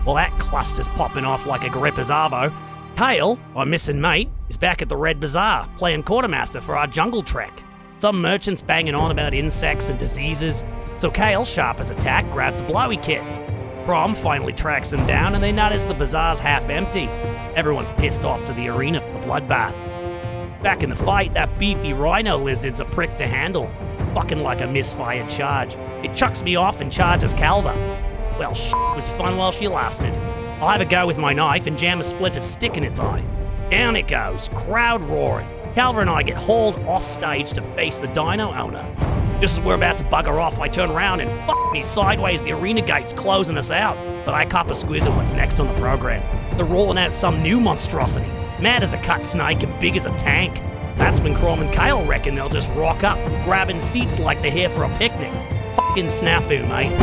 Well, that cluster's popping off like a Gripper's Arvo. Kale, our missing mate, is back at the Red Bazaar, playing quartermaster for our jungle trek. Some merchants banging on about insects and diseases, so Kale, sharp as a tack, grabs a blowy kit. Crom finally tracks them down and they notice the bazaar's half empty. Everyone's pissed off to the arena for the bloodbath. Back in the fight, that beefy rhino lizard's a prick to handle, fucking like a misfired charge. It chucks me off and charges Calva. Well, was fun while she lasted. I'll have a go with my knife and jam a splintered stick in its eye. Down it goes, crowd roaring. Calva and I get hauled off stage to face the dino owner. Just as we're about to bugger off, I turn around and fuck me sideways, the arena gate's closing us out. But I cop a squiz at what's next on the program. They're rolling out some new monstrosity, mad as a cut snake and big as a tank. That's when Crom and Kale reckon they'll just rock up, grabbing seats like they're here for a picnic. Fucking snafu, mate.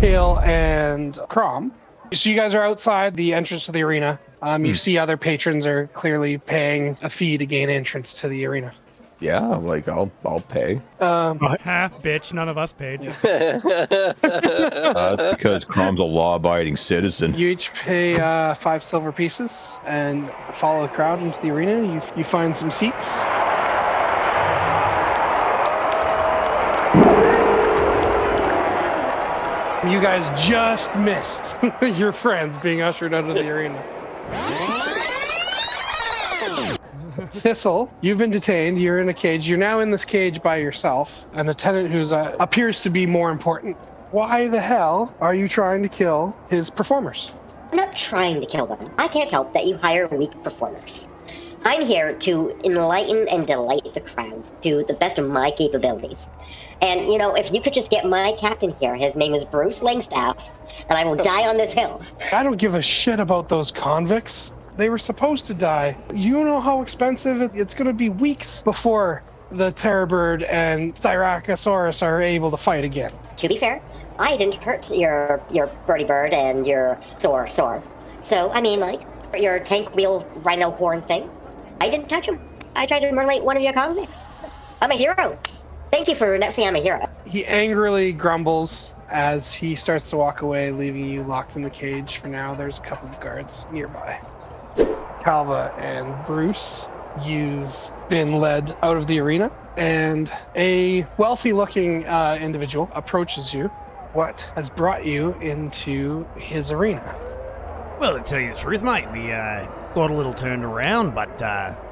Kale and Crom. So you guys are outside the entrance to the arena. You see other patrons are clearly paying a fee to gain entrance to the arena. Yeah, like I'll pay. Bitch, none of us paid. That's because Crom's a law-abiding citizen. You each pay 5 silver pieces and follow the crowd into the arena. You find some seats. You guys just missed your friends being ushered out of the arena. Thistle, you've been detained. You're in a cage. You're now in this cage by yourself. An attendant who appears to be more important. Why the hell are you trying to kill his performers? I'm not trying to kill them. I can't help that you hire weak performers. I'm here to enlighten and delight the crowds to the best of my capabilities. And, you know, if you could just get my captain here, his name is Bruce Langstaff, and I will die on this hill. I don't give a shit about those convicts. They were supposed to die. You know how expensive it's going to be weeks before the Terror Bird and Styracosaurus are able to fight again. To be fair, I didn't hurt your birdie bird and your soar. So, I mean, like, your tank wheel rhino horn thing, I didn't touch him. I tried to immolate one of your convicts. I'm a hero. Thank you for saying I'm a hero. He angrily grumbles as he starts to walk away, leaving you locked in the cage for now. There's a couple of guards nearby. Calva and Bruce, you've been led out of the arena, and a wealthy-looking individual approaches you. What has brought you into his arena? Well, to tell you the truth, mate, we got a little turned around, but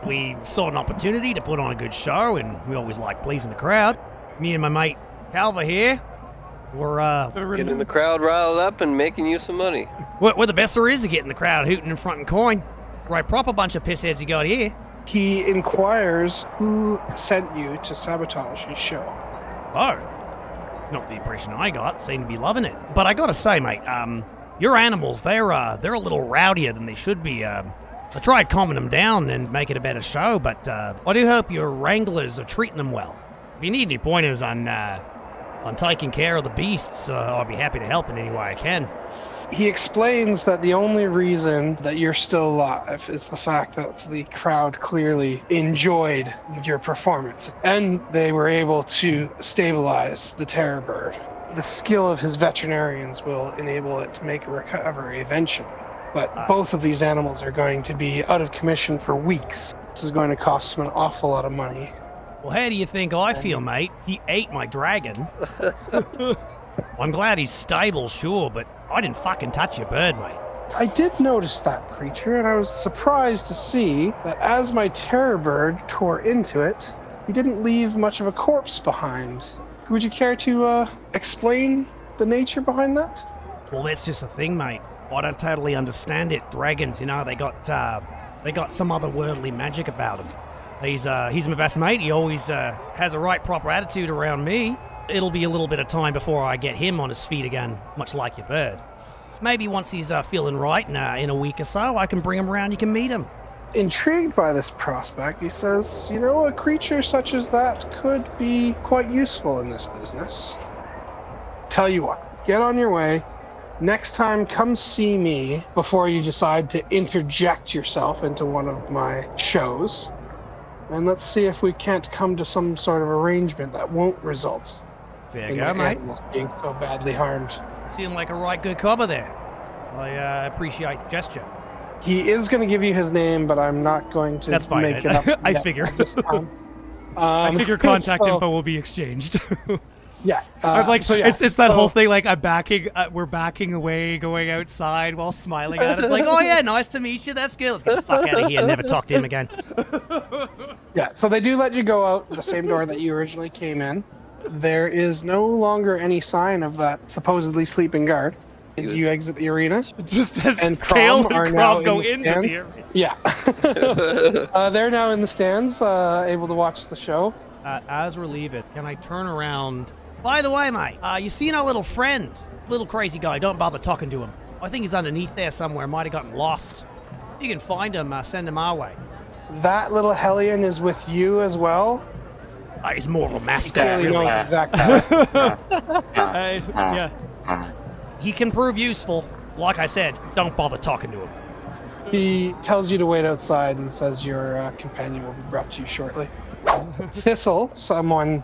we saw an opportunity to put on a good show, and we always like pleasing the crowd. Me and my mate Calva here, we're getting the crowd riled up and making you some money. We're the best there is at getting the crowd hooting and fronting coin. Right, proper bunch of pissheads you got here. He inquires who sent you to sabotage his show. Oh, it's not the impression I got. Seem to be loving it. But I gotta say, mate, your animals, they're a little rowdier than they should be. I tried calming them down and making a better show, but I do hope your wranglers are treating them well. If you need any pointers on taking care of the beasts, I'll be happy to help in any way I can. He explains that the only reason that you're still alive is the fact that the crowd clearly enjoyed your performance, and they were able to stabilize the Terror Bird. The skill of his veterinarians will enable it to make a recovery eventually. But both of these animals are going to be out of commission for weeks. This is going to cost him an awful lot of money. Well, how do you think I feel, mate? He ate my dragon. I'm glad he's stable, sure, but I didn't fucking touch your bird, mate. I did notice that creature, and I was surprised to see that as my Terror Bird tore into it, he didn't leave much of a corpse behind. Would you care to explain the nature behind that? Well, that's just a thing, mate. I don't totally understand it. Dragons, you know, they got some otherworldly magic about them. He's my best mate. He always has a right proper attitude around me. It'll be a little bit of time before I get him on his feet again, much like your bird. Maybe once he's feeling right in a week or so, I can bring him around, you can meet him. Intrigued by this prospect, he says, you know, a creature such as that could be quite useful in this business. Tell you what, get on your way. Next time, come see me before you decide to interject yourself into one of my shows. And let's see if we can't come to some sort of arrangement that won't result There you and go, the mate. animals being so badly harmed. Seem like a right good cobber there. I appreciate the gesture. He is going to give you his name, but I'm not going to That's fine, make man. it up I yet figure. at this time. I figure contact so- info will be exchanged. Yeah. I'm like, so yeah. it's that So- whole thing. Like we're backing away, going outside while smiling at it. It's like, oh yeah, nice to meet you. That's good. Let's get the fuck out of here. Never talk to him again. Yeah, so they do let you go out the same door that you originally came in. There is no longer any sign of that supposedly sleeping guard. You exit the arena. Just as And Kale Crom are and now Crom go in the into stands. the area. Yeah. They're now in the stands, able to watch the show. As we're leaving, can I turn around? By the way, mate, you seen our little friend? Little crazy guy. Don't bother talking to him. I think he's underneath there somewhere. Might have gotten lost. If you can find him, send him our way. That little hellion is with you as well. He's more of a mascot, Clearly really. knows exactly. Yeah. He can prove useful. Like I said, don't bother talking to him. He tells you to wait outside and says your companion will be brought to you shortly. Thistle, someone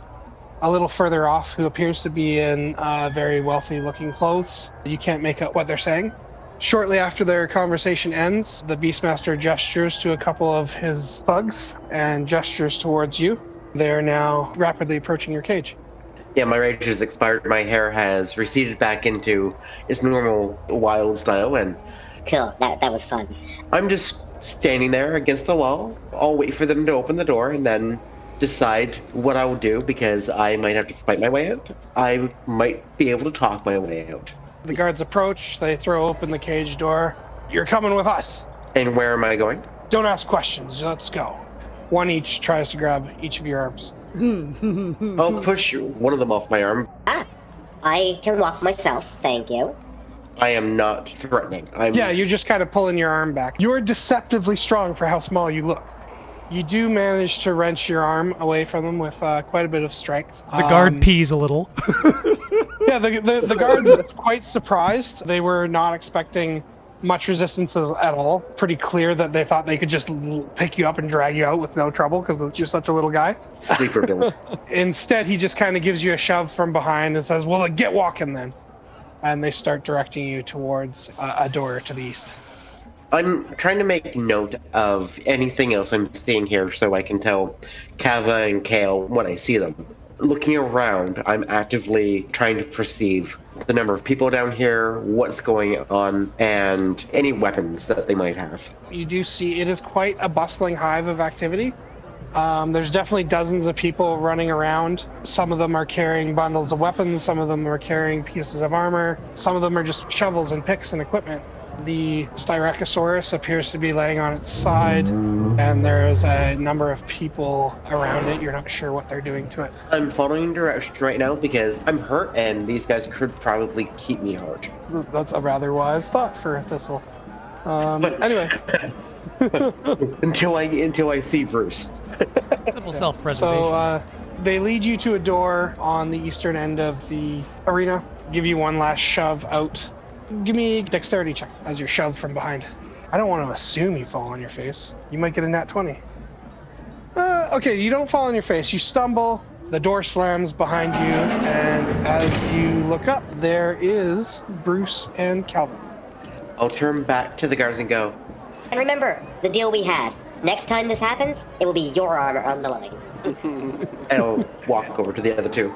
a little further off who appears to be in very wealthy looking clothes. You can't make out what they're saying. Shortly after their conversation ends, the Beastmaster gestures to a couple of his thugs and gestures towards you. They're now rapidly approaching your cage. Yeah, my rage has expired. My hair has receded back into its normal wild style, and Cool. That was fun. I'm just standing there against the wall. I'll wait for them to open the door and then decide what I will do, because I might have to fight my way out. I might be able to talk my way out. The guards approach, they throw open the cage door. You're coming with us. And where am I going? Don't ask questions, let's go. One each tries to grab each of your arms. I'll push one of them off my arm. I can walk myself, thank you. I am not threatening. Yeah, you're just kind of pulling your arm back. You're deceptively strong for how small you look. You do manage to wrench your arm away from them with quite a bit of strength. The guard pees a little. Yeah, the guards are quite surprised. They were not expecting much resistance at all. Pretty clear that they thought they could just pick you up and drag you out with no trouble because you're such a little guy. Sleeper build. Instead, he just kind of gives you a shove from behind and says, well, get walking then. And they start directing you towards a door to the east. I'm trying to make note of anything else I'm seeing here so I can tell Calva and Kale when I see them. Looking around, I'm actively trying to perceive the number of people down here, what's going on, and any weapons that they might have. You do see it is quite a bustling hive of activity. There's definitely dozens of people running around. Some of them are carrying bundles of weapons, some of them are carrying pieces of armor, some of them are just shovels and picks and equipment. The Styracosaurus appears to be laying on its side, and there's a number of people around it. You're not sure what they're doing to it. I'm following directions right now because I'm hurt, and these guys could probably keep me hurt. That's a rather wise thought for Thistle. Anyway. until I see Bruce. Simple self-preservation. So they lead you to a door on the eastern end of the arena, give you one last shove out. Give me a dexterity check as you're shoved from behind. I don't want to assume you fall on your face. You might get a nat 20. Okay, you don't fall on your face. You stumble, the door slams behind you, and as you look up, there is Bruce and Calvin. I'll turn back to the guards and go, And remember, the deal we had. Next time this happens, it will be your armor on the line. and I'll walk over to the other two.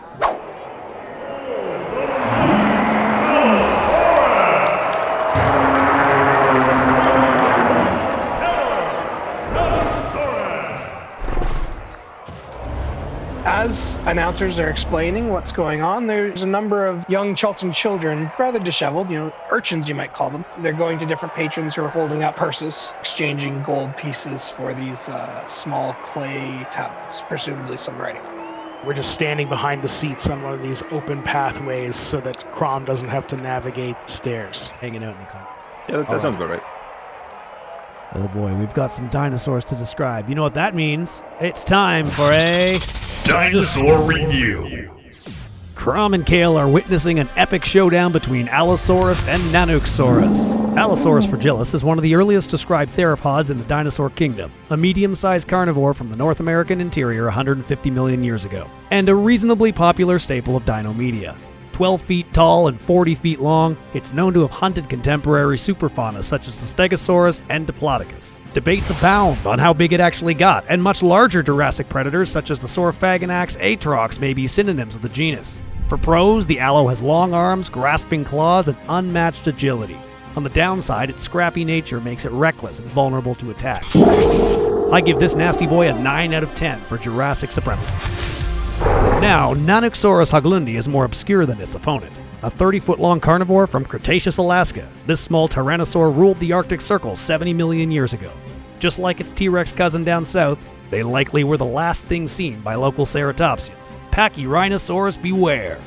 As announcers are explaining what's going on, there's a number of young Chalton children, rather disheveled, urchins you might call them. They're going to different patrons who are holding up purses, exchanging gold pieces for these small clay tablets, presumably some writing. We're just standing behind the seats on one of these open pathways so that Crom doesn't have to navigate stairs. Hanging out in the car. Yeah, that sounds about right. Oh boy, we've got some dinosaurs to describe. You know what that means? It's time for a Dinosaur Review. Crom and Kale are witnessing an epic showdown between Allosaurus and Nanooksaurus. Allosaurus fragilis is one of the earliest described theropods in the dinosaur kingdom, a medium-sized carnivore from the North American interior 150 million years ago, and a reasonably popular staple of dino media. 12 feet tall and 40 feet long, it's known to have hunted contemporary superfauna such as the Stegosaurus and Diplodocus. Debates abound on how big it actually got, and much larger Jurassic predators such as the Saurophaganax atrox may be synonyms of the genus. For pros, the Allo has long arms, grasping claws, and unmatched agility. On the downside, its scrappy nature makes it reckless and vulnerable to attack. I give this nasty boy a 9 out of 10 for Jurassic supremacy. Now, Nanooksaurus hoglundi is more obscure than its opponent. A 30-foot-long carnivore from Cretaceous Alaska, this small tyrannosaur ruled the Arctic Circle 70 million years ago. Just like its T-Rex cousin down south, they likely were the last thing seen by local ceratopsians. Pachyrhinosaurus beware.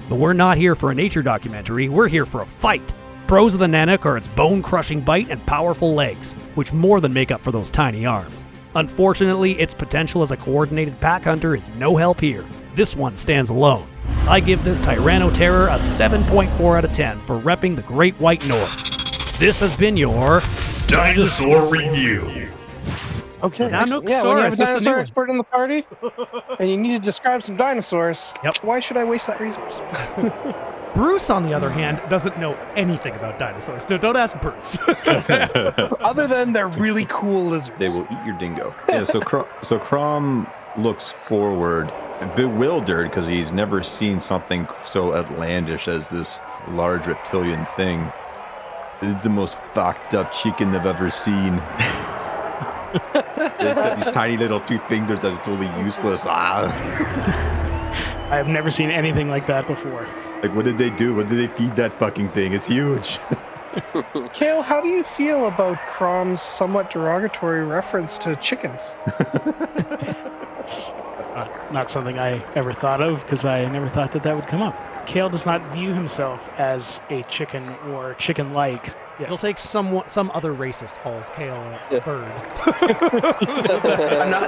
But we're not here for a nature documentary, we're here for a fight. Pros of the Nanook are its bone-crushing bite and powerful legs, which more than make up for those tiny arms. Unfortunately, its potential as a coordinated pack hunter is no help here. This one stands alone. I give this Tyrannoterror a 7.4 out of 10 for repping the Great White North. This has been your Dinosaur Review. Okay. Nanooksaurus, Yeah, when you have a that's the new dinosaur one. expert in the party, and you need to describe some dinosaurs, Yep. why should I waste that resource? Bruce, on the other hand, doesn't know anything about dinosaurs. Don't ask Bruce. Other than they're really cool lizards. They will eat your dingo. Yeah, so Crom looks forward, bewildered because he's never seen something so outlandish as this large reptilian thing. It's the most fucked up chicken I've ever seen. It's got these tiny little 2 fingers that are totally useless. I have never seen anything like that before. Like, what did they do? What did they feed that fucking thing? It's huge. Kale, how do you feel about Crom's somewhat derogatory reference to chickens? It's not something I ever thought of because I never thought that would come up. Kale does not view himself as a chicken or chicken-like. Yes. It'll take some other racist calls Kale a bird.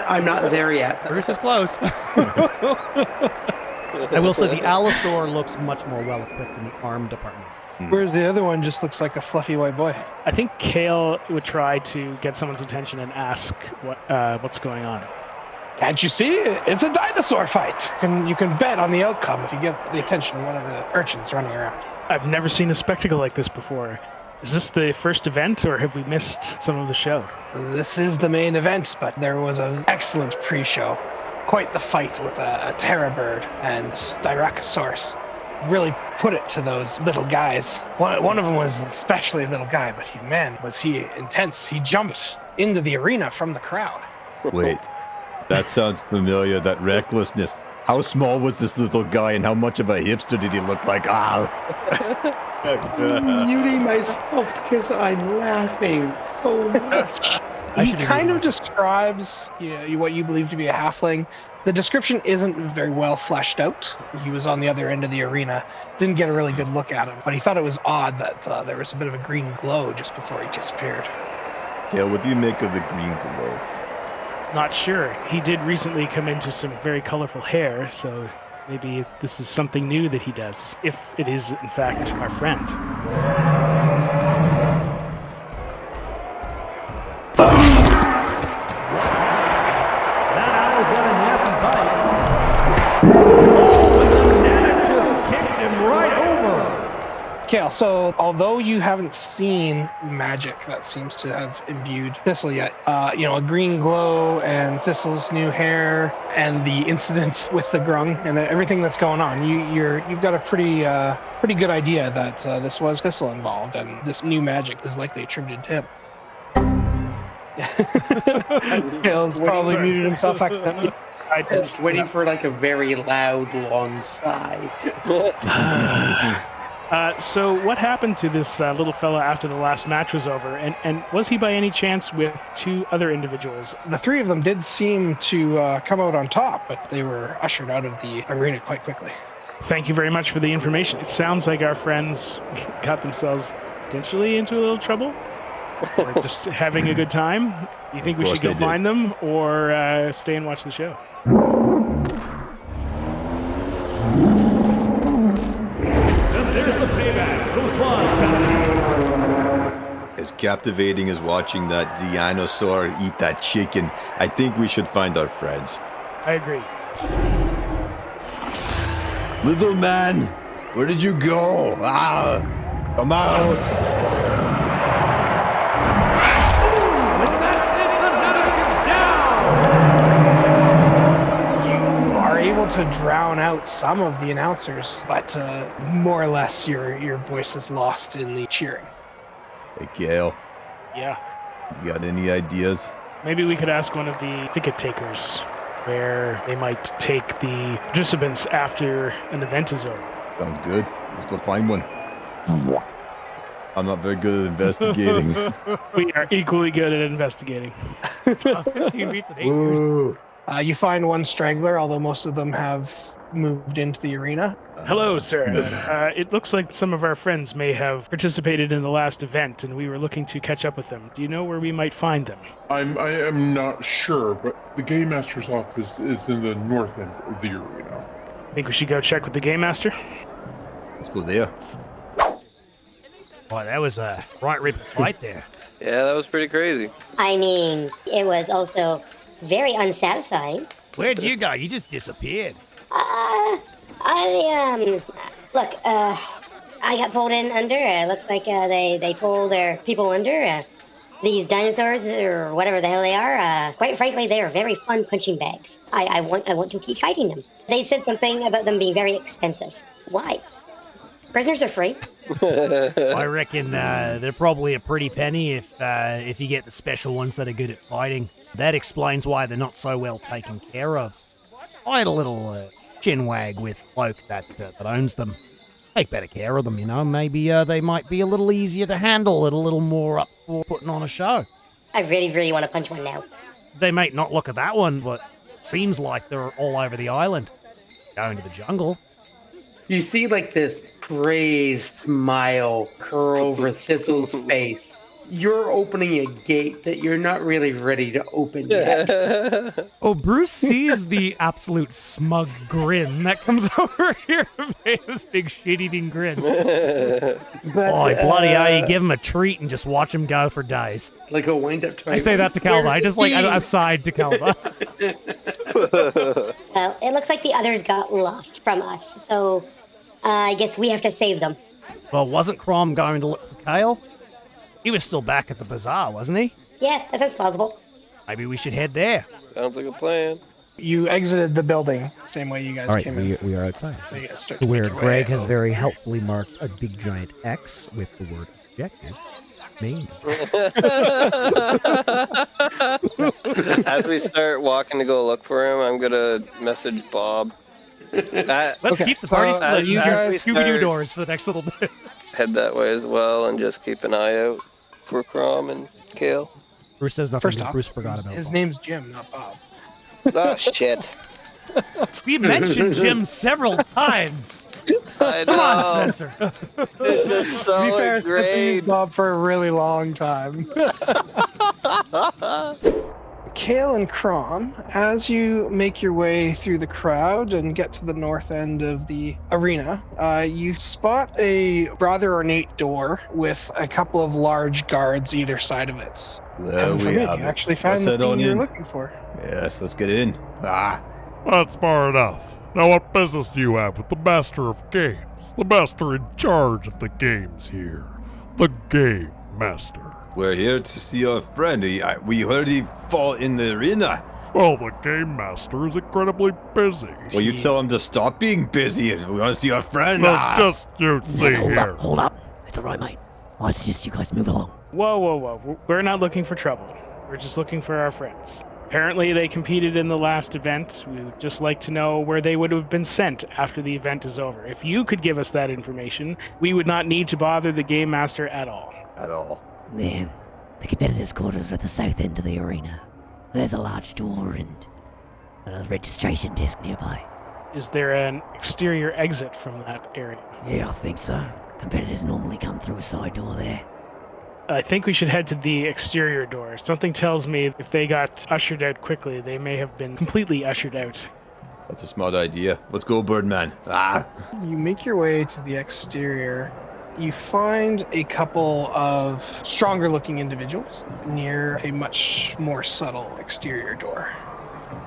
I'm not there yet. Bruce is close. I will say the Allosaur looks much more well-equipped in the arm department. Whereas the other one just looks like a fluffy white boy. I think Kale would try to get someone's attention and ask what's going on. Can't you see? It's a dinosaur fight. You can bet on the outcome if you get the attention of one of the urchins running around. I've never seen a spectacle like this before. Is this the first event, or have we missed some of the show? This is the main event, but there was an excellent pre-show. Quite the fight with a terror bird and Styracosaurus. Really put it to those little guys. One of them was especially a little guy, but was he intense. He jumped into the arena from the crowd. Wait, that sounds familiar, that recklessness. How small was this little guy and how much of a hipster did he look like? I'm muting myself because I'm laughing so much. He kind of describes what you believe to be a halfling. The description isn't very well fleshed out. He was on the other end of the arena. Didn't get a really good look at him, but he thought it was odd that there was a bit of a green glow just before he disappeared. Yeah, what do you make of the green glow? Not sure. He did recently come into some very colorful hair, so maybe this is something new that he does, if it is, in fact, our friend. That owl's got a nasty bite. Oh, and the Nanook just kicked him right over. Kale, so although you haven't seen magic that seems to have imbued Thistle yet, a green glow and Thistle's new hair and the incident with the grung and everything that's going on, you've got a pretty good idea that this was Thistle involved and this new magic is likely attributed to him. Kale's probably muted himself accidentally. I'm just waiting for like a very loud, long sigh. So what happened to this little fella after the last match was over? And was he by any chance with 2 other individuals? The 3 of them did seem to come out on top, but they were ushered out of the arena quite quickly. Thank you very much for the information. It sounds like our friends got themselves potentially into a little trouble. Or just having a good time. You think we should go find them or stay and watch the show? As captivating as watching that dinosaur eat that chicken, I think we should find our friends. I agree. Little man, where did you go? Come out. You are able to drown out some of the announcers, but more or less your voice is lost in the cheering. Hey, Kale, Yeah. you got any ideas? Maybe we could ask one of the ticket takers where they might take the participants after an event is over. Sounds good. Let's go find one. I'm not very good at investigating. We are equally good at investigating. 15 beats an 8 years. Ooh. You find one straggler, although most of them have moved into the arena. Hello, sir. It looks like some of our friends may have participated in the last event, and we were looking to catch up with them. Do you know where we might find them? I am not sure, but the Game Master's office is in the north end of the arena. Think we should go check with the Game Master? Let's go there. Boy, that was a right rip fight there. Yeah, that was pretty crazy. I mean, it was also very unsatisfying. Where'd you go? You just disappeared. Look, I got pulled in under. Looks like they pull their people under. These dinosaurs, or whatever the hell they are, quite frankly, they are very fun punching bags. I want to keep fighting them. They said something about them being very expensive. Why? Prisoners are free. I reckon they're probably a pretty penny if you get the special ones that are good at fighting. That explains why they're not so well taken care of. I had a little chinwag with bloke that owns them. Take better care of them, you know. Maybe they might be a little easier to handle and a little more up for putting on a show. I really, really want to punch one now. They may not look at that one, but seems like they're all over the island. Going to the jungle. You see, like, this crazed smile curl over Thistle's face. You're opening a gate that you're not really ready to open yet. Oh, Bruce sees the absolute smug grin that comes over here. This big shit-eating grin. Boy, bloody hell, you give him a treat and just watch him go for days. Like a wind-up toy. I say that to Calva. I just like aside to Calva. Well, it looks like the others got lost from us, so I guess we have to save them. Well, wasn't Crom going to look for Kale? He was still back at the bazaar, wasn't he? Yeah, that sounds plausible. Maybe we should head there. Sounds like a plan. You exited the building, same way you guys All right, came in. we are outside. So you guys start Where making your Greg way has over. very helpfully marked a big giant X with the word objective. Main. As we start walking to go look for him, I'm gonna message Bob. Let's keep the party split. as You we guys Scooby-Doo start- doors for the next little bit. Head that way as well, and just keep an eye out for Crom and Kale. Bruce says nothing First because off, Bruce forgot about his Bob. name's Jim, not Bob. Oh shit! We mentioned Jim several times. I Come on, know. Spencer. It's just To be so fair, Spencer used great. Bob for a really long time. Kale and Crom, as you make your way through the crowd and get to the north end of the arena, you spot a rather ornate door with a couple of large guards either side of it. There Heaven we forbid, have you it. actually found Let's the head thing on you were in. looking for. Yes, let's get in. Ah, That's far enough. Now what business do you have with the Master of Games? The Master in charge of the games here. The Game Master. we're here to see our friend. We heard he fought in the arena. Well, the Game Master is incredibly busy. Well, you tell him to stop being busy. We want to see our friend. Look, Ah. just you see here. Hold up. It's alright, mate. I suggest you guys move along. Whoa, whoa, whoa. We're not looking for trouble. We're just looking for our friends. Apparently, they competed in the last event. We would just like to know where they would have been sent after the event is over. If you could give us that information, we would not need to bother the Game Master at all. At all. Then, the competitors' quarters are at the south end of the arena. There's a large door and a registration desk nearby. Is there an exterior exit from that area? Yeah, I think so. Competitors normally come through a side door there. I think we should head to the exterior door. Something tells me if they got ushered out quickly, they may have been completely ushered out. That's a smart idea. Let's go, Birdman. Ah. You make your way to the exterior you find a couple of stronger looking individuals near a much more subtle exterior door.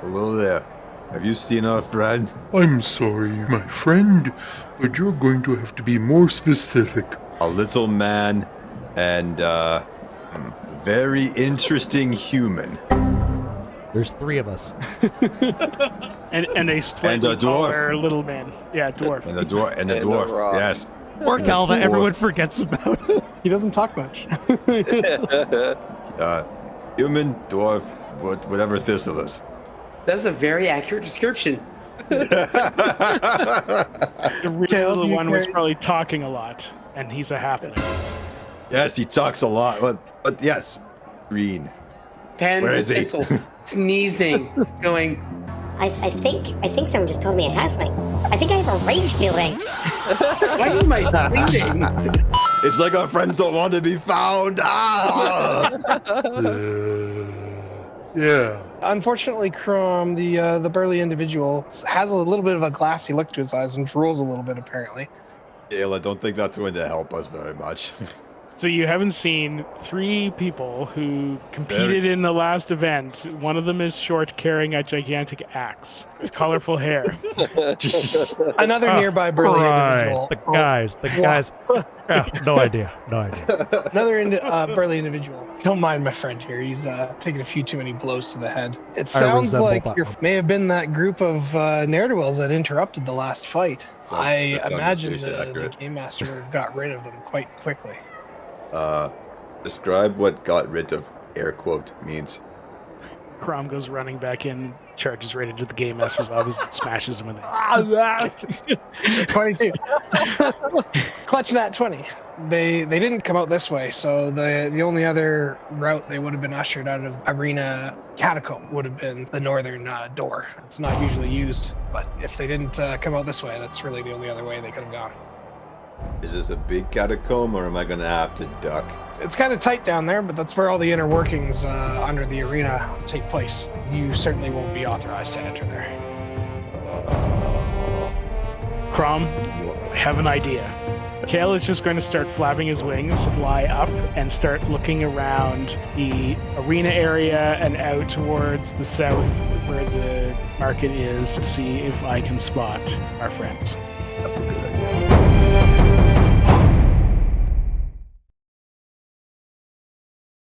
Hello there. Have you seen our friend? I'm sorry, my friend, but you're going to have to be more specific. A little man and very interesting human. There's 3 of us. and a slightly taller little man. Yeah, dwarf. And a dwarf. Yes. Poor Calva, everyone forgets about it. He doesn't talk much. Human, dwarf, whatever Thistle is. That's a very accurate description. The real little one was probably talking a lot, and he's a halfling. Yes, he talks a lot, but yes, green. Pen, Where is he? Thistle, sneezing, going. I think someone just called me a halfling. I think I have a rage feeling. Why am I bleeding? It's like our friends don't want to be found. Ah! Yeah. Unfortunately, Crom, the burly individual, has a little bit of a glassy look to his eyes and drools a little bit, apparently. Kale, I don't think that's going to help us very much. So you haven't seen 3 people who competed in the last event. One of them is short, carrying a gigantic axe with colorful hair. Another nearby burly individual. The guys. Yeah, no idea. Another burly individual. Don't mind my friend here. He's taking a few too many blows to the head. It sounds like you may have been that group of ne'er-do-wells that interrupted the last fight. I imagine the game master got rid of them quite quickly. Describe what got rid of air quote means. Crom goes running back in, charges right into the game master's office, and smashes him in the head. 22. Clutch that 20. They didn't come out this way, so the only other route they would have been ushered out of Arena Catacomb would have been the northern door. It's not usually used, but if they didn't come out this way, that's really the only other way they could have gone. Is this a big catacomb, or am I going to have to duck? It's kind of tight down there, but that's where all the inner workings under the arena take place. You certainly won't be authorized to enter there. Crom, I have an idea. Kale is just going to start flapping his wings, fly up, and start looking around the arena area and out towards the south where the market is to see if I can spot our friends. That's a good idea.